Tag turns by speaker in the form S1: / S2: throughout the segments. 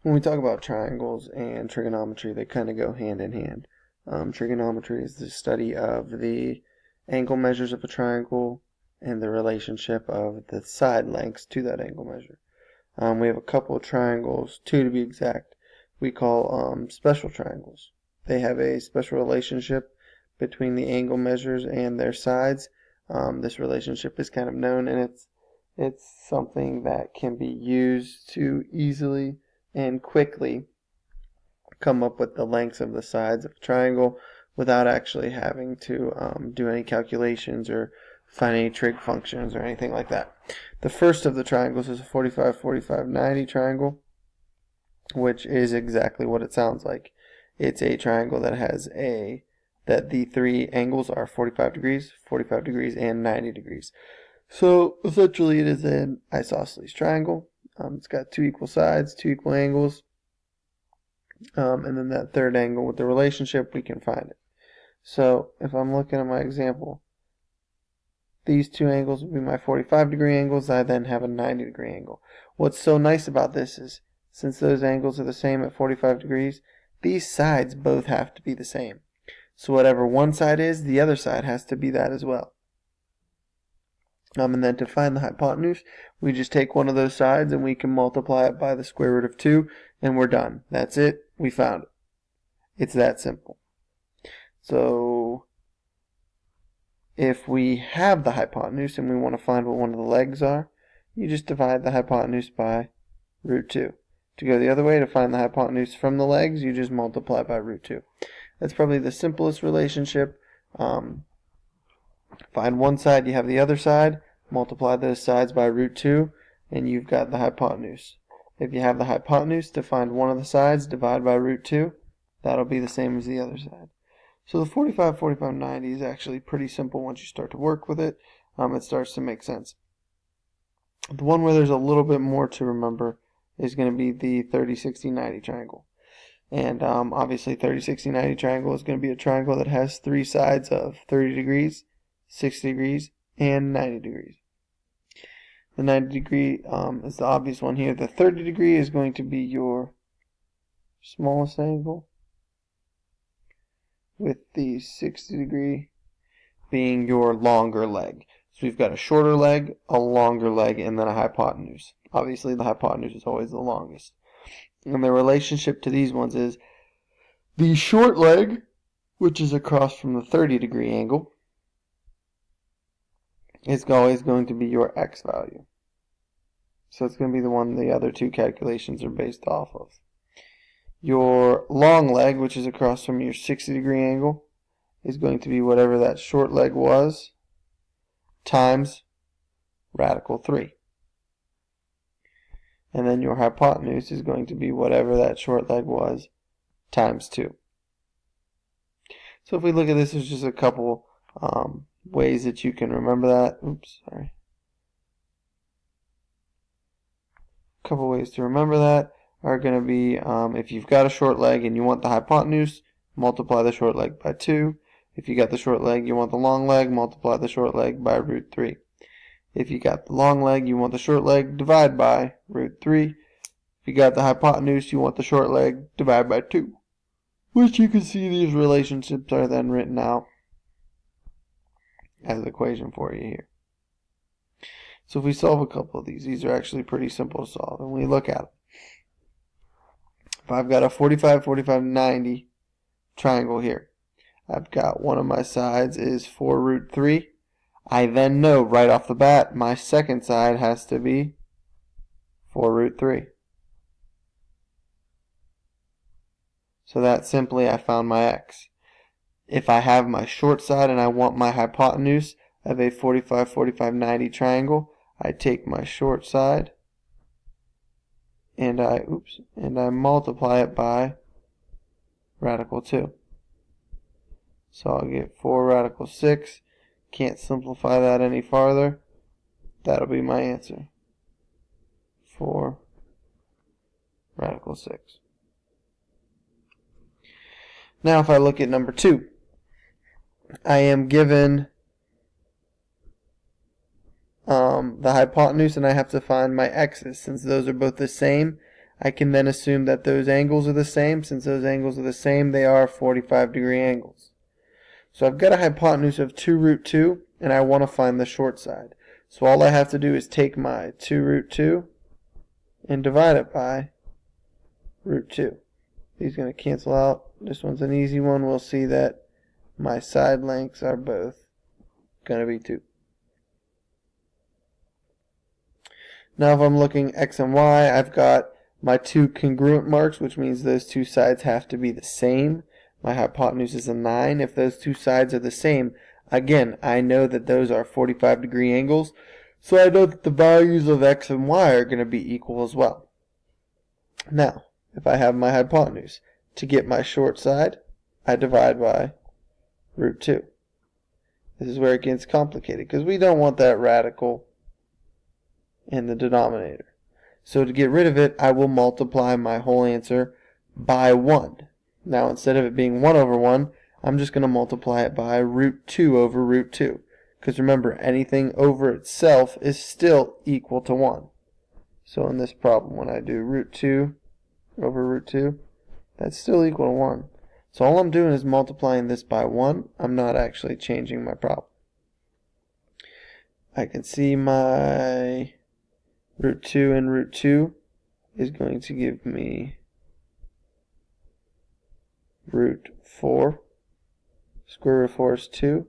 S1: When we talk about triangles and trigonometry, they kind of go hand in hand. Trigonometry is the study of the angle measures of a triangle and the relationship of the side lengths to that angle measure. We have a couple of triangles, two to be exact, we call special triangles. They have a special relationship between the angle measures and their sides. This relationship is kind of known, and it's something that can be used to easily and quickly come up with the lengths of the sides of a triangle without actually having to do any calculations or find any trig functions or anything like that. The first of the triangles is a 45, 45, 90 triangle, which is exactly what it sounds like. It's a triangle that has that the three angles are 45 degrees, and 90 degrees. So essentially it is an isosceles triangle. It's got two equal sides, two equal angles, and then that third angle with the relationship, we can find it. So if I'm looking at my example, these two angles will be my 45 degree angles. I then have a 90 degree angle. What's so nice about this is, since those angles are the same at 45 degrees, these sides both have to be the same. So whatever one side is, the other side has to be that as well. And then to find the hypotenuse, we just take one of those sides and we can multiply it by the square root of 2, and we're done. That's it. We found it. It's that simple. So if we have the hypotenuse and we want to find what one of the legs are, you just divide the hypotenuse by root 2. To go the other way, to find the hypotenuse from the legs, you just multiply by root 2. That's probably the simplest relationship. Find one side, you have the other side, multiply those sides by root 2, and you've got the hypotenuse. If you have the hypotenuse, to find one of the sides, divide by root 2. That'll be the same as the other side. So the 45, 45, 90 is actually pretty simple once you start to work with it. It starts to make sense. The one where there's a little bit more to remember is going to be the 30, 60, 90 triangle. And obviously 30, 60, 90 triangle is going to be a triangle that has three sides of 30 degrees, 60 degrees, and 90 degrees. The 90 degree is the obvious one here. The 30 degree is going to be your smallest angle, with the 60 degree being your longer leg. So we've got a shorter leg, a longer leg, and then a hypotenuse. Obviously the hypotenuse is always the longest. And the relationship to these ones is the short leg, which is across from the 30 degree angle, is always going to be your x value. So it's going to be the one the other two calculations are based off of. Your long leg, which is across from your 60 degree angle, is going to be whatever that short leg was times radical 3. And then your hypotenuse is going to be whatever that short leg was times 2. So if we look at this, there's just a couple ways that you can remember that. A couple ways to remember that are going to be, if you've got a short leg and you want the hypotenuse, multiply the short leg by 2. If you got the short leg, you want the long leg, multiply the short leg by root 3. If you got the long leg, you want the short leg, divide by root 3. If you got the hypotenuse, you want the short leg, divide by 2. Which you can see these relationships are then written out as an equation for you here. So if we solve a couple of these are actually pretty simple to solve. And we look at them. If I've got a 45, 45, 90 triangle here, I've got one of my sides is 4 root 3. I then know right off the bat my second side has to be 4 root 3. So that simply I found my x. If I have my short side and I want my hypotenuse of a 45, 45, 90 triangle, I take my short side and I multiply it by radical 2. So I'll get 4 radical 6. Can't simplify that any farther. That'll be my answer. 4 radical 6. Now if I look at number 2, I am given the hypotenuse and I have to find my x's. Since those are both the same, I can then assume that those angles are the same. Since those angles are the same, they are 45-degree angles. So I've got a hypotenuse of 2 root 2, and I want to find the short side. So all I have to do is take my 2 root 2 and divide it by root 2. These are going to cancel out. This one's an easy one. We'll see that my side lengths are both going to be 2. Now if I'm looking x and y, I've got my 2 congruent marks, which means those two sides have to be the same. My hypotenuse is a 9. If those two sides are the same, again, I know that those are 45-degree angles, so I know that the values of x and y are going to be equal as well. Now, if I have my hypotenuse, to get my short side, I divide by root 2. This is where it gets complicated, because we don't want that radical in the denominator. So to get rid of it, I will multiply my whole answer by 1. Now instead of it being 1 over 1, I'm just going to multiply it by root 2 over root 2. Because remember, anything over itself is still equal to 1. So in this problem, when I do root 2 over root 2, that's still equal to 1. So all I'm doing is multiplying this by 1. I'm not actually changing my problem. I can see my root 2 and root 2 is going to give me root 4. Square root of 4 is 2.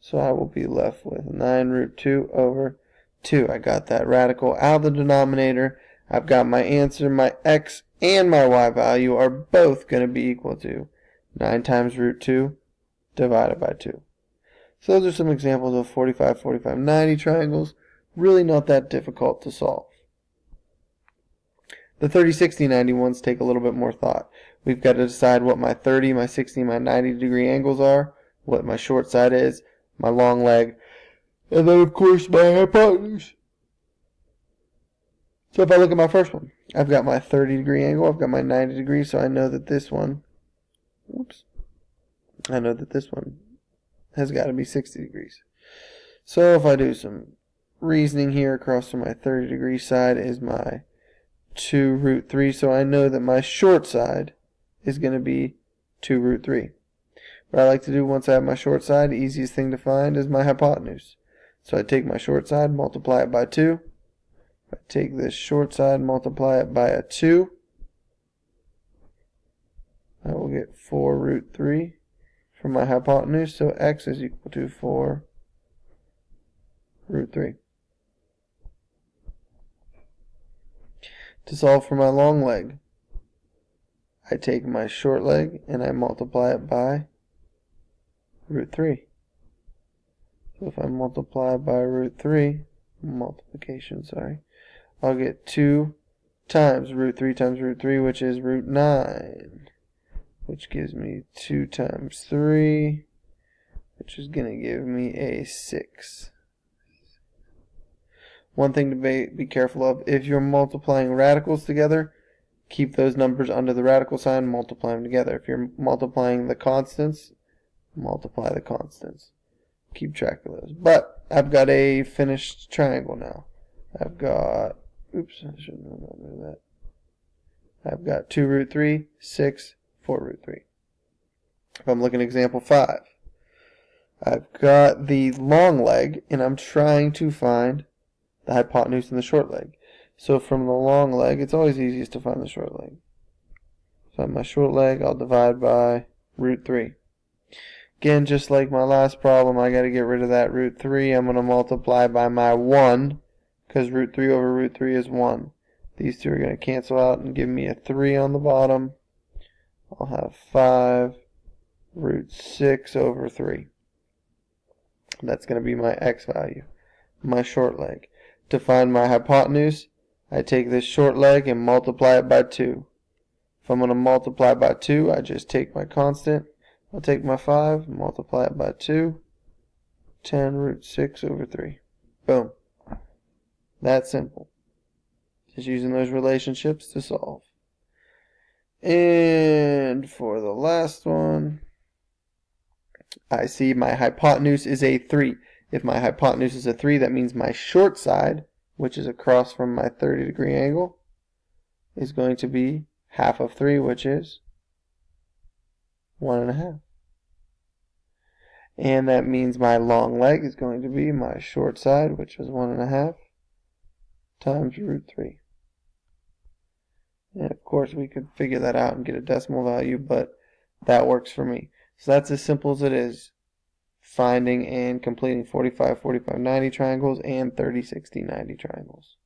S1: So I will be left with 9 root 2 over 2. I got that radical out of the denominator. I've got my answer. My x and my y value are both going to be equal to 9 times root 2 divided by 2. So those are some examples of 45, 45, 90 triangles. Really not that difficult to solve. The 30, 60, 90 ones take a little bit more thought. We've got to decide what my 30, my 60, my 90 degree angles are, what my short side is, my long leg, and then of course my hypotenuse. So if I look at my first one, I've got my 30 degree angle, I've got my 90 degrees, so I know that this one, has got to be 60 degrees. So if I do some reasoning here, across from my 30 degree side is my 2 root 3, so I know that my short side is going to be 2 root 3. What I like to do once I have my short side, the easiest thing to find is my hypotenuse. So I take my short side, multiply it by 2. I take this short side, multiply it by a 2. I will get 4 root 3 from my hypotenuse, so x is equal to 4 root 3. To solve for my long leg, I take my short leg and I multiply it by root 3. So if I multiply by root 3, I'll get 2 times root 3, which is root 9, which gives me 2 times 3, which is going to give me a 6. One thing to be careful of, if you're multiplying radicals together, keep those numbers under the radical sign, multiply them together. If you're multiplying the constants, multiply the constants. Keep track of those. But I've got a finished triangle now. I've got, oops, I shouldn't have done that. I've got 2 root 3, 6, 4 root 3. If I'm looking at example 5, I've got the long leg, and I'm trying to find the hypotenuse and the short leg. So from the long leg, it's always easiest to find the short leg. So my short leg, I'll divide by root 3. Again, just like my last problem, I got to get rid of that root 3. I'm going to multiply by my 1, because root 3 over root 3 is 1. These two are going to cancel out and give me a 3 on the bottom. I'll have 5 root 6 over 3. That's going to be my x value, my short leg. To find my hypotenuse, I take this short leg and multiply it by 2. If I'm going to multiply by 2, I just take my constant. I'll take my 5, multiply it by 2, 10 root 6 over 3. Boom. That simple. Just using those relationships to solve. And for the last one, I see my hypotenuse is a 3. If my hypotenuse is a 3, that means my short side, which is across from my 30 degree angle, is going to be half of 3, which is 1.5. And that means my long leg is going to be my short side, which is 1.5 times root 3. And of course we could figure that out and get a decimal value, but that works for me. So that's as simple as it is, finding and completing 45, 45, 90 triangles and 30, 60, 90 triangles.